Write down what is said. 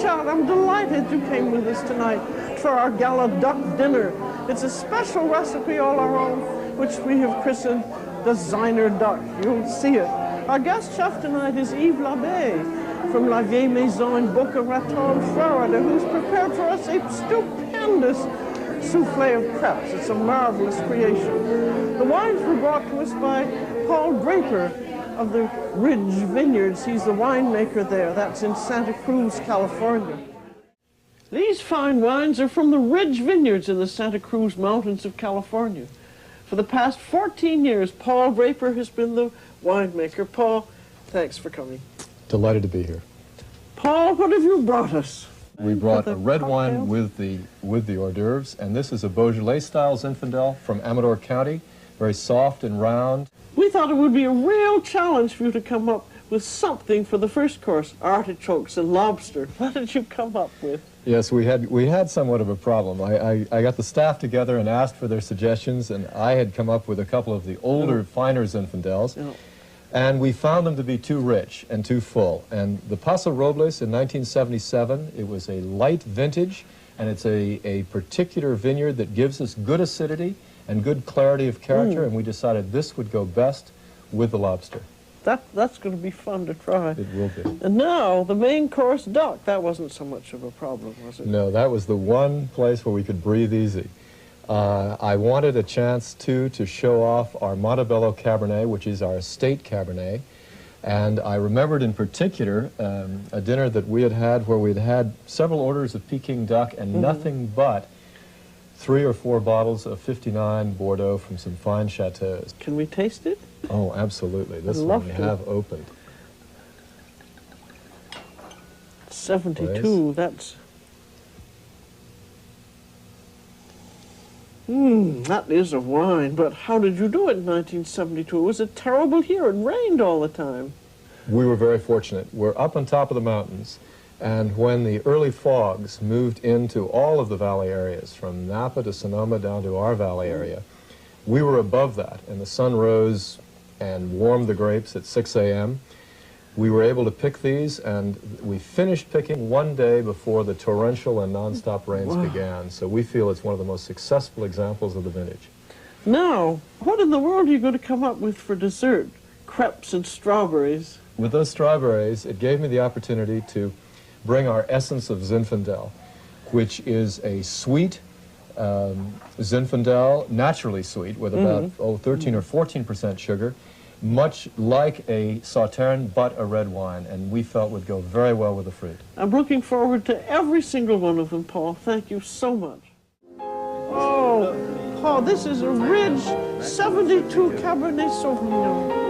Richard, I'm delighted you came with us tonight for our gala duck dinner. It's a special recipe all our own, which we have christened Designer Duck. You'll see it. Our guest chef tonight is Yves Labbé from La Vieille Maison in Boca Raton, Florida, who's prepared for us a stupendous souffle of crepes. It's a marvelous creation. The wines were brought to us by Paul Draper of the Ridge Vineyards. He's the winemaker there. That's in Santa Cruz, California. These fine wines are from the Ridge Vineyards in the Santa Cruz Mountains of California. For the past 14 years, Paul Draper has been the winemaker. Paul, thanks for coming. Delighted to be here. Paul, what have you brought us? We brought a red wine with the hors d'oeuvres, and this is a Beaujolais-style Zinfandel from Amador County, very soft and round. We thought it would be a real challenge for you to come up with something for the first course, artichokes and lobster. What did you come up with? Yes, we had somewhat of a problem. I got the staff together and asked for their suggestions, and I had come up with a couple of the older, finer Zinfandels, and we found them to be too rich and too full. And the Paso Robles in 1977, it was a light vintage, and it's a particular vineyard that gives us good acidity and good clarity of character, and we decided this would go best with the lobster. That's going to be fun to try. It will be. And now, the main course duck. That wasn't so much of a problem, was it? No, that was the one place where we could breathe easy. I wanted a chance, too, to show off our Montebello Cabernet, which is our estate Cabernet. And I remembered in particular a dinner that we had had where we'd had several orders of Peking duck and nothing but 3 or 4 bottles of 59 Bordeaux from some fine chateaus. Can we taste it? Oh, absolutely. This one we have opened. 72, that's... that is a wine, but how did you do it in 1972? It was a terrible year. It rained all the time. We were very fortunate. We're up on top of the mountains, and when the early fogs moved into all of the valley areas, from Napa to Sonoma down to our valley area, we were above that, and the sun rose and warmed the grapes at 6 a.m. We were able to pick these, and we finished picking one day before the torrential and nonstop rains began. So we feel it's one of the most successful examples of the vintage. Now, what in the world are you going to come up with for dessert? Crepes and strawberries. With those strawberries, it gave me the opportunity to bring our essence of Zinfandel, which is a sweet Zinfandel, naturally sweet, with about 13 or 14% sugar, much like a Sauterne, but a red wine, and we felt would go very well with the fruit. I'm looking forward to every single one of them, Paul. Thank you so much. Oh, Paul, this is a Ridge 72 Cabernet Sauvignon.